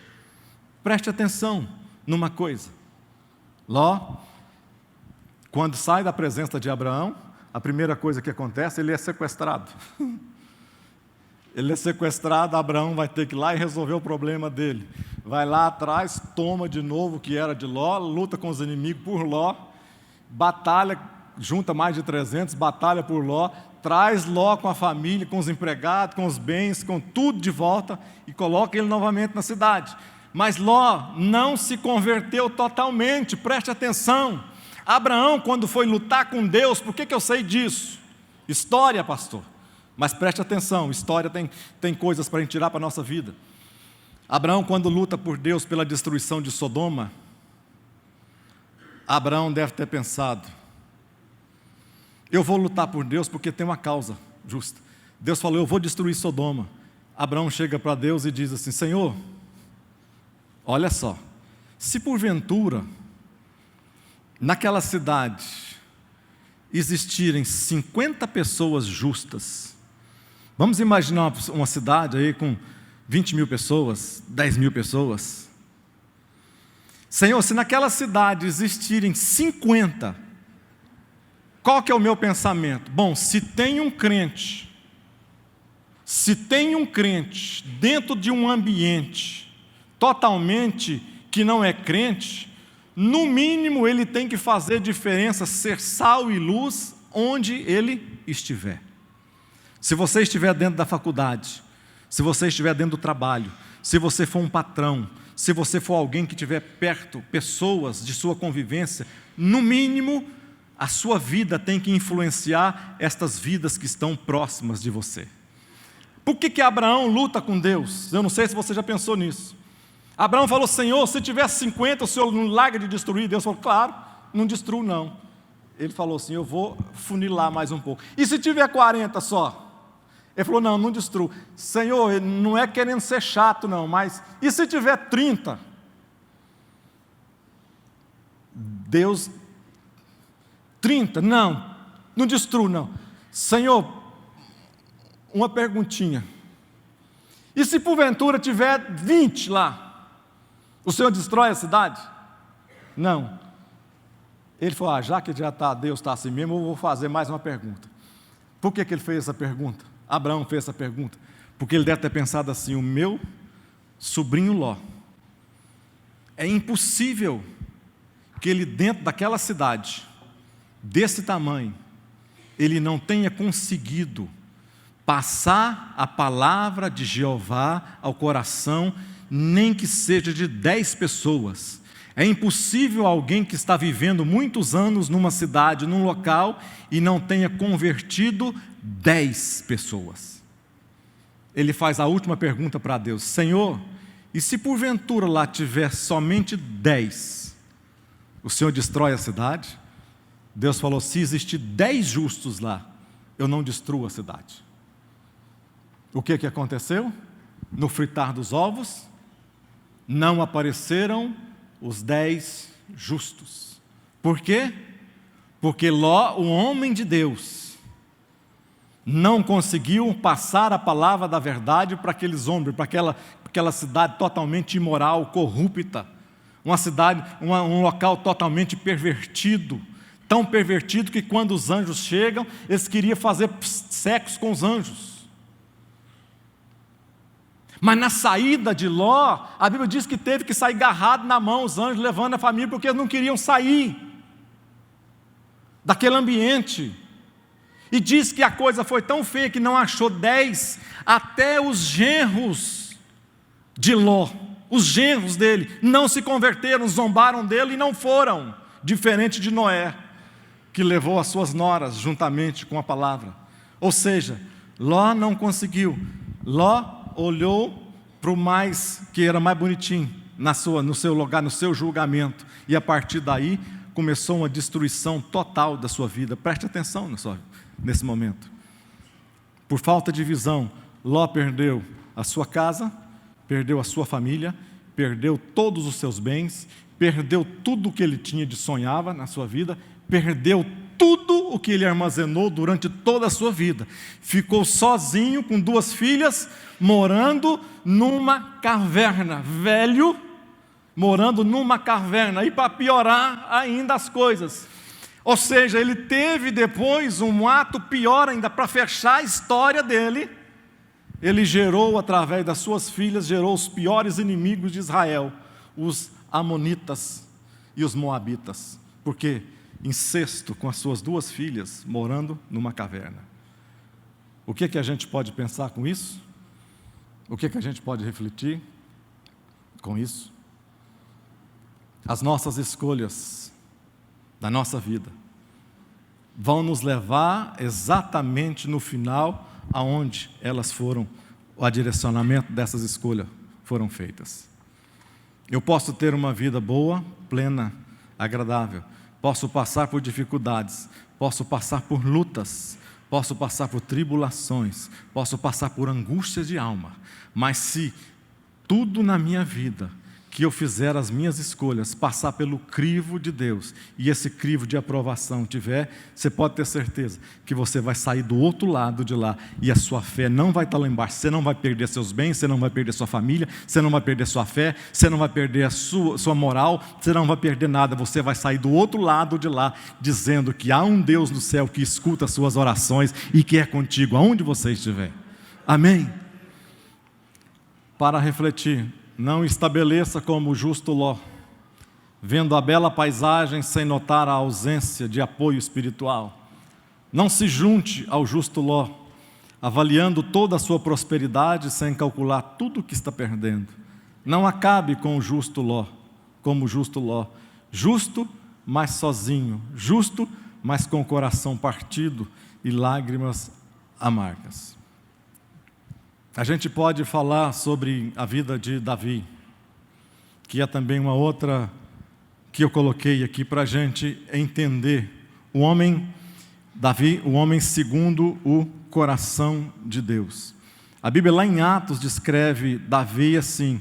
Preste atenção numa coisa. Ló, quando sai da presença de Abraão, a primeira coisa que acontece, ele é sequestrado. Ele é sequestrado, Abraão vai ter que ir lá e resolver o problema dele. Vai lá atrás, toma de novo o que era de Ló, luta com os inimigos por Ló, batalha, junta mais de 300, batalha por Ló, traz Ló com a família, com os empregados, com os bens, com tudo de volta e coloca ele novamente na cidade. Mas Ló não se converteu totalmente, preste atenção. Abraão, quando foi lutar com Deus, por que eu sei disso? História, pastor. Mas preste atenção, história tem coisas para a gente tirar para a nossa vida. Abraão, quando luta por Deus pela destruição de Sodoma, Abraão deve ter pensado, eu vou lutar por Deus porque tem uma causa justa. Deus falou, eu vou destruir Sodoma. Abraão chega para Deus e diz assim, Senhor, olha só, se porventura, naquela cidade, existirem 50 pessoas justas, vamos imaginar uma cidade aí com 20 mil pessoas, 10 mil pessoas. Senhor, se naquela cidade existirem 50, qual que é o meu pensamento? Bom, se tem um crente dentro de um ambiente totalmente que não é crente, no mínimo ele tem que fazer diferença, ser sal e luz onde ele estiver. Se você estiver dentro da faculdade, se você estiver dentro do trabalho, se você for um patrão, se você for alguém que estiver perto, pessoas de sua convivência, no mínimo, a sua vida tem que influenciar estas vidas que estão próximas de você. Por que Abraão luta com Deus? Eu não sei se você já pensou nisso. Abraão falou, Senhor, se tiver 50, o Senhor não larga de destruir? Deus falou, claro, não destruo não. Ele falou assim, eu vou funilar mais um pouco. E se tiver 40 só? Ele falou, não destruo. Senhor, não é querendo ser chato não, mas e se tiver 30? Deus, 30? Não destruo não. Senhor, uma perguntinha. E se porventura tiver 20 lá? O Senhor destrói a cidade? Não. Ele falou, já que Deus está assim mesmo, eu vou fazer mais uma pergunta. Por que ele fez essa pergunta? Abraão fez essa pergunta, porque ele deve ter pensado assim, o meu sobrinho Ló, é impossível que ele dentro daquela cidade, desse tamanho, ele não tenha conseguido passar a palavra de Jeová ao coração, nem que seja de 10 pessoas. É impossível alguém que está vivendo muitos anos numa cidade, num local, e não tenha convertido 10 pessoas. Ele faz a última pergunta para Deus, Senhor, e se porventura lá tiver somente 10, o Senhor destrói a cidade? Deus falou, se existir 10 justos lá, eu não destruo a cidade. O que aconteceu? No fritar dos ovos, não apareceram os 10 justos. Por quê? Porque Ló, o homem de Deus, não conseguiu passar a palavra da verdade para aqueles homens, para aquela cidade totalmente imoral, corrupta, uma cidade, um local totalmente pervertido, tão pervertido que quando os anjos chegam, eles queriam fazer sexo com os anjos. Mas na saída de Ló, a Bíblia diz que teve que sair agarrado na mão os anjos, levando a família, porque eles não queriam sair daquele ambiente. E diz que a coisa foi tão feia que não achou 10, até os genros de Ló, os genros dele, não se converteram, zombaram dele e não foram, diferente de Noé, que levou as suas noras juntamente com a palavra. Ou seja, Ló não conseguiu. Ló olhou para o que era mais bonitinho no seu lugar, no seu julgamento, e a partir daí começou uma destruição total da sua vida. Preste atenção nesse momento. Por falta de visão, Ló perdeu a sua casa, perdeu a sua família, perdeu todos os seus bens, perdeu tudo o que ele tinha de sonhava na sua vida, perdeu tudo o que ele armazenou durante toda a sua vida. Ficou sozinho com 2 filhas, morando numa caverna, velho, morando numa caverna. E para piorar ainda as coisas, Ou seja, ele teve depois um ato pior ainda, para fechar a história dele. Ele gerou, através das suas filhas, gerou os piores inimigos de Israel, os amonitas e os moabitas. Por quê? Incesto com as suas duas filhas, morando numa caverna. O que a gente pode pensar com isso? O que a gente pode refletir com isso? As nossas escolhas da nossa vida vão nos levar exatamente no final aonde elas foram, o direcionamento dessas escolhas foram feitas. Eu posso ter uma vida boa, plena, agradável, posso passar por dificuldades, posso passar por lutas, posso passar por tribulações, posso passar por angústias de alma, mas se tudo na minha vida que eu fizer as minhas escolhas, passar pelo crivo de Deus, e esse crivo de aprovação tiver, você pode ter certeza que você vai sair do outro lado de lá, e a sua fé não vai estar lá embaixo, você não vai perder seus bens, você não vai perder sua família, você não vai perder sua fé, você não vai perder a sua moral, você não vai perder nada, você vai sair do outro lado de lá, dizendo que há um Deus no céu que escuta as suas orações, e que é contigo, aonde você estiver. Amém? Para refletir, não estabeleça como o justo Ló, vendo a bela paisagem sem notar a ausência de apoio espiritual. Não se junte ao justo Ló, avaliando toda a sua prosperidade sem calcular tudo o que está perdendo. Não acabe com o justo Ló, como o justo Ló, justo, mas sozinho, justo, mas com o coração partido e lágrimas amargas. A gente pode falar sobre a vida de Davi, que é também uma outra que eu coloquei aqui para a gente entender. O homem, Davi, o homem segundo o coração de Deus. A Bíblia lá em Atos descreve Davi assim: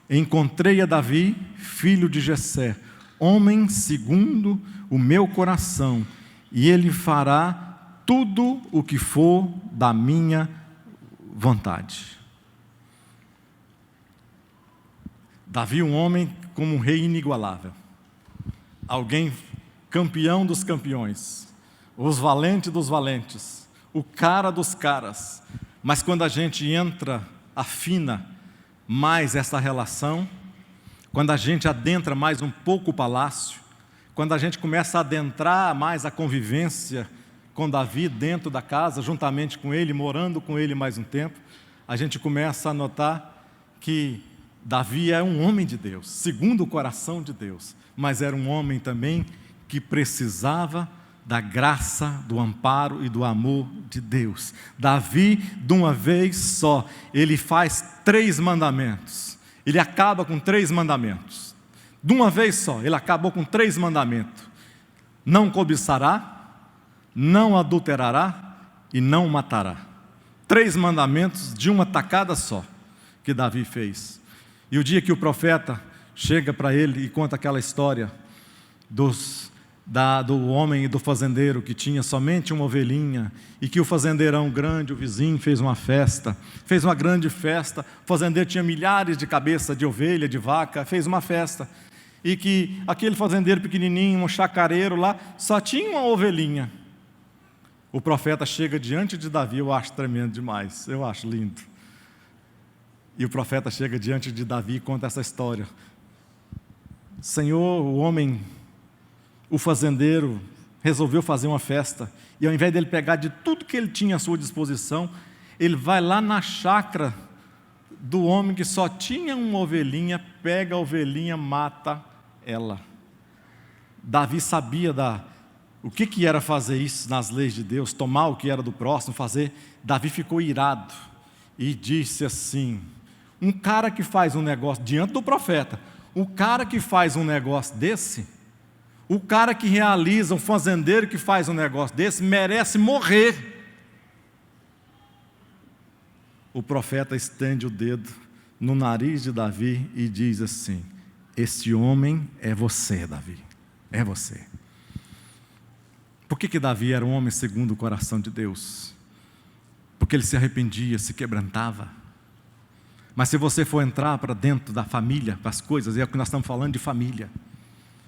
encontrei a Davi, filho de Jessé, homem segundo o meu coração, e ele fará tudo o que for da minha vontade. Davi, um homem como um rei inigualável, alguém campeão dos campeões, os valentes dos valentes, o cara dos caras. Mas quando a gente afina mais essa relação, quando a gente adentra mais um pouco o palácio, quando a gente começa a adentrar mais a convivência com Davi dentro da casa, juntamente com ele, morando com ele mais um tempo, a gente começa a notar que Davi é um homem de Deus, segundo o coração de Deus, mas era um homem também que precisava da graça, do amparo e do amor de Deus. Davi, de uma vez só, ele faz 3 mandamentos, ele acaba com 3 mandamentos, de uma vez só, ele acabou com 3 mandamentos: não cobiçará, não adulterará e não matará. 3 mandamentos de uma tacada só que Davi fez. E o dia que o profeta chega para ele e conta aquela história do homem e do fazendeiro que tinha somente uma ovelhinha, e que o fazendeirão grande, o vizinho, fez uma grande festa, o fazendeiro tinha milhares de cabeças de ovelha, de vaca, fez uma festa, e que aquele fazendeiro pequenininho, um chacareiro lá, só tinha uma ovelhinha. O profeta chega diante de Davi, eu acho tremendo demais, eu acho lindo. E o profeta chega diante de Davi e conta essa história. Senhor, o fazendeiro, resolveu fazer uma festa, e ao invés dele pegar de tudo que ele tinha à sua disposição, ele vai lá na chácara do homem que só tinha uma ovelhinha, pega a ovelhinha, mata ela. Davi sabia o que era fazer isso nas leis de Deus, tomar o que era do próximo, fazer. Davi ficou irado e disse assim: um cara que faz um negócio diante do profeta, o cara que faz um negócio desse, o cara que realiza, um fazendeiro que faz um negócio desse, merece morrer. O profeta estende o dedo no nariz de Davi e diz assim: este homem é você, Davi, é você. Por que Davi era um homem segundo o coração de Deus? Porque ele se arrependia, se quebrantava. Mas se você for entrar para dentro da família, das coisas, é o que nós estamos falando de família,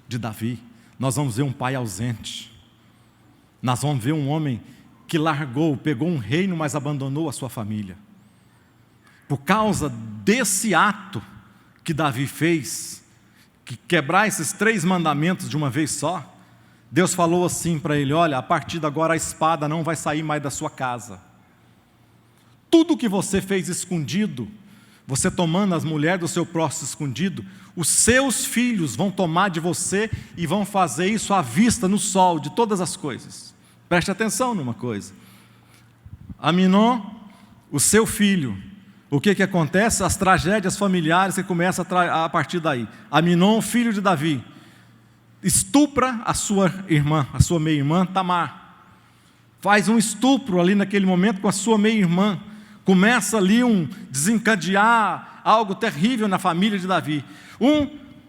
de Davi, nós vamos ver um pai ausente, Nós vamos ver um homem que pegou um reino, mas abandonou a sua família. Por causa desse ato que Davi fez, que quebrar esses 3 mandamentos de uma vez só, Deus falou assim para ele: olha, a partir de agora a espada não vai sair mais da sua casa. Tudo que você fez escondido, você tomando as mulheres do seu próximo escondido, os seus filhos vão tomar de você e vão fazer isso à vista, no sol, de todas as coisas. Preste atenção numa coisa. Aminon, o seu filho, o que acontece? As tragédias familiares que começam a partir daí. Aminon, filho de Davi, estupra a sua irmã, a sua meia-irmã Tamar. Faz um estupro ali naquele momento com a sua meia-irmã. Começa ali desencadear algo terrível na família de Davi.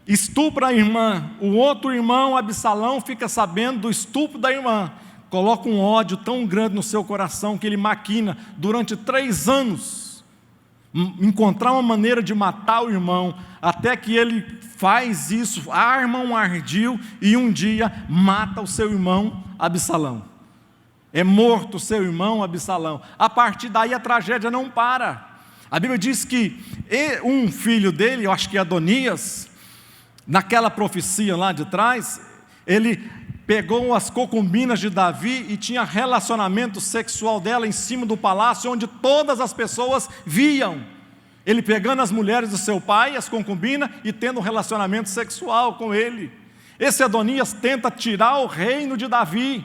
Estupra a irmã, o outro irmão, Absalão, fica sabendo do estupro da irmã. Coloca um ódio tão grande no seu coração que ele maquina durante 3 anos encontrar uma maneira de matar o irmão, até que ele faz isso, arma um ardil e um dia mata o seu irmão Absalão. É morto o seu irmão Absalão. A partir daí a tragédia não para. A Bíblia diz que um filho dele, eu acho que Adonias, naquela profecia lá de trás, ele pegou as concubinas de Davi e tinha relacionamento sexual dela em cima do palácio, onde todas as pessoas viam. Ele pegando as mulheres do seu pai, as concubinas, e tendo um relacionamento sexual com ele. Esse Adonias tenta tirar o reino de Davi,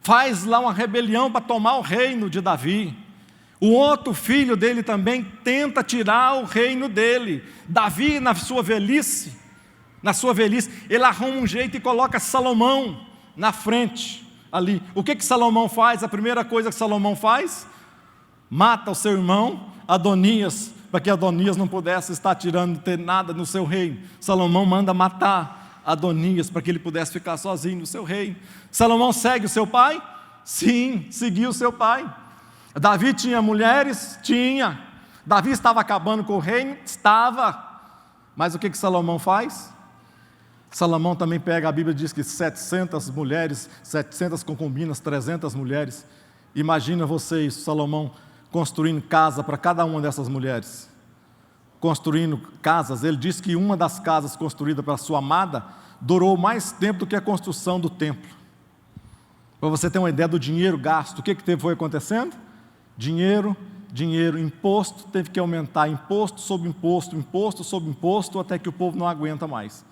faz lá uma rebelião para tomar o reino de Davi. O outro filho dele também tenta tirar o reino dele. Davi, na sua velhice, ele arruma um jeito e coloca Salomão na frente, ali. O que Salomão faz? A primeira coisa que Salomão faz: mata o seu irmão Adonias, para que Adonias não pudesse estar ter nada no seu reino. Salomão manda matar Adonias, para que ele pudesse ficar sozinho no seu reino. Salomão segue o seu pai? Sim, seguiu o seu pai. Davi tinha mulheres? Tinha. Davi estava acabando com o reino? Estava. Mas o que Salomão faz? Salomão também pega, a Bíblia diz que 700 mulheres, 700 concubinas, 300 mulheres. Imagina vocês, Salomão construindo casa para cada uma dessas mulheres. Construindo casas. Ele diz que uma das casas construída para sua amada durou mais tempo do que a construção do templo. Para você ter uma ideia do dinheiro gasto, o que foi acontecendo? Dinheiro, imposto, teve que aumentar imposto sobre imposto, imposto sobre imposto, até que o povo não aguenta mais.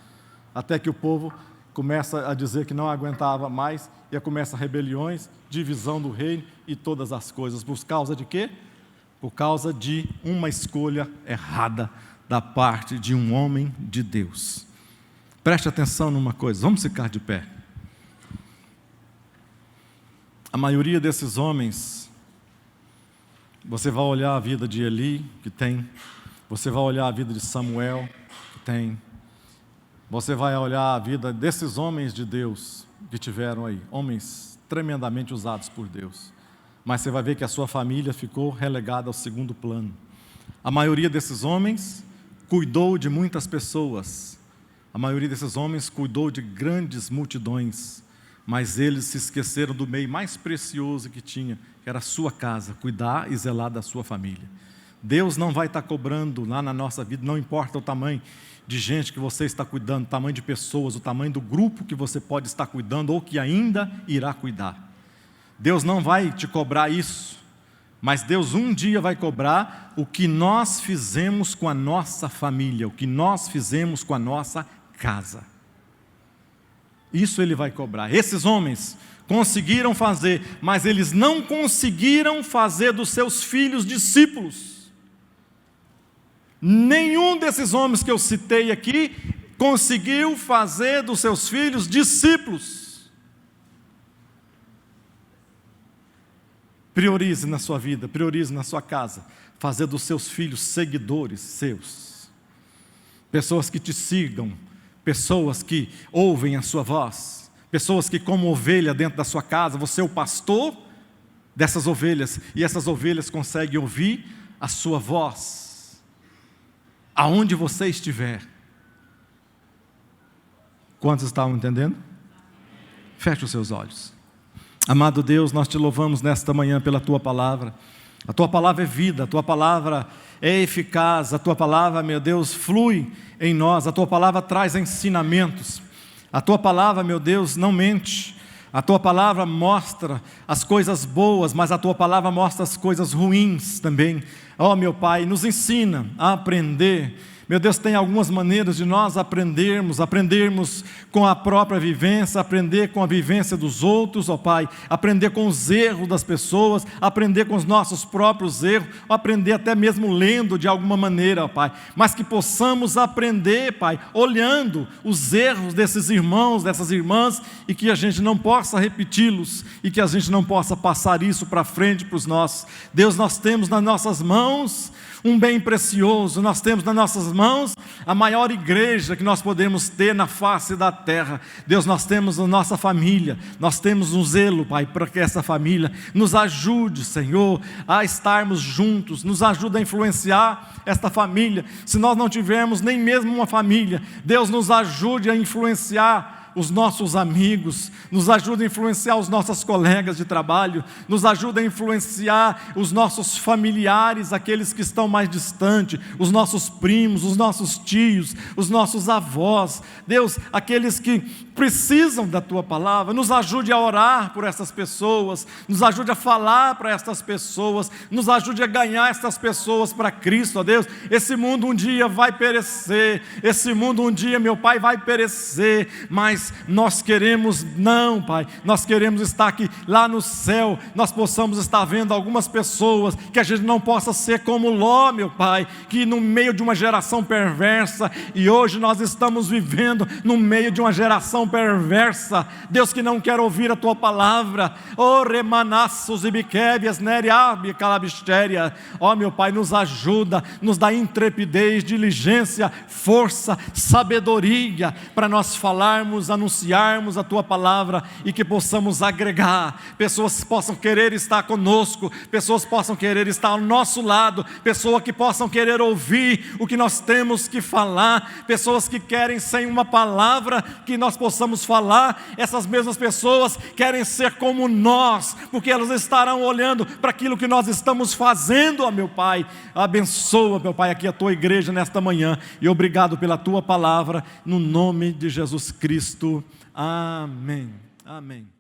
Até que o povo começa a dizer que não aguentava mais, e começa rebeliões, divisão do reino e todas as coisas. Por causa de quê? Por causa de uma escolha errada da parte de um homem de Deus. Preste atenção numa coisa, vamos ficar de pé. A maioria desses homens, você vai olhar a vida de Eli, que tem, você vai olhar a vida de Samuel, que tem, você vai olhar a vida desses homens de Deus que tiveram aí, homens tremendamente usados por Deus, mas você vai ver que a sua família ficou relegada ao segundo plano. A maioria desses homens cuidou de muitas pessoas, a maioria desses homens cuidou de grandes multidões, mas eles se esqueceram do meio mais precioso que tinha, que era a sua casa, cuidar e zelar da sua família. Deus não vai estar cobrando lá na nossa vida, não importa o tamanho de gente que você está cuidando, o tamanho de pessoas, o tamanho do grupo que você pode estar cuidando ou que ainda irá cuidar. Deus não vai te cobrar isso, mas Deus um dia vai cobrar o que nós fizemos com a nossa família, o que nós fizemos com a nossa casa. Isso Ele vai cobrar. Esses homens conseguiram fazer, mas eles não conseguiram fazer dos seus filhos discípulos. Nenhum desses homens que eu citei aqui conseguiu fazer dos seus filhos discípulos. Priorize na sua vida, priorize na sua casa, fazer dos seus filhos seguidores seus. Pessoas que te sigam, pessoas que ouvem a sua voz, pessoas que, como ovelha dentro da sua casa, você é o pastor dessas ovelhas, e essas ovelhas conseguem ouvir a sua voz, aonde você estiver. Quantos estavam entendendo? Feche os seus olhos. Amado Deus, nós te louvamos nesta manhã pela tua palavra. A tua palavra é vida, a tua palavra é eficaz, a tua palavra, meu Deus, flui em nós, a tua palavra traz ensinamentos, a tua palavra, meu Deus, não mente, a tua palavra mostra as coisas boas, mas a tua palavra mostra as coisas ruins também. Ó, meu Pai, nos ensina a aprender. Meu Deus, tem algumas maneiras de nós aprendermos com a própria vivência, aprender com a vivência dos outros, ó Pai, aprender com os erros das pessoas, aprender com os nossos próprios erros, aprender até mesmo lendo de alguma maneira, ó Pai, mas que possamos aprender, Pai, olhando os erros desses irmãos, dessas irmãs, e que a gente não possa repeti-los, e que a gente não possa passar isso para frente para os nossos. Deus, nós temos nas nossas mãos um bem precioso, nós temos nas nossas mãos a maior igreja que nós podemos ter na face da terra. Deus, nós temos a nossa família, nós temos um zelo, Pai, para que essa família nos ajude, Senhor, a estarmos juntos, nos ajude a influenciar esta família. Se nós não tivermos nem mesmo uma família, Deus nos ajude a influenciar os nossos amigos, nos ajuda a influenciar os nossos colegas de trabalho, nos ajuda a influenciar os nossos familiares, aqueles que estão mais distantes, os nossos primos, os nossos tios, os nossos avós. Deus, aqueles que precisam da tua palavra, nos ajude a orar por essas pessoas, nos ajude a falar para essas pessoas, nos ajude a ganhar essas pessoas para Cristo, ó Deus. Esse mundo um dia vai perecer, esse mundo um dia, meu Pai, vai perecer, mas nós queremos, não, Pai, nós queremos estar aqui, lá no céu, nós possamos estar vendo algumas pessoas, que a gente não possa ser como Ló, meu Pai, que no meio de uma geração perversa, e hoje nós estamos vivendo no meio de uma geração perversa, Deus, que não quer ouvir a tua palavra. Oh, remanassos e biquébias, neriabe, calabistéria. Ó, meu Pai, nos ajuda, nos dá intrepidez, diligência, força, sabedoria, para nós falarmos, anunciarmos a tua palavra, e que possamos agregar, pessoas possam querer estar conosco, pessoas possam querer estar ao nosso lado, pessoas que possam querer ouvir o que nós temos que falar, pessoas que querem sem uma palavra que nós possamos falar. Essas mesmas pessoas querem ser como nós, porque elas estarão olhando para aquilo que nós estamos fazendo, ó meu Pai. Abençoa, meu Pai, aqui a tua igreja nesta manhã, e obrigado pela tua palavra, no nome de Jesus Cristo. Amém. Amém.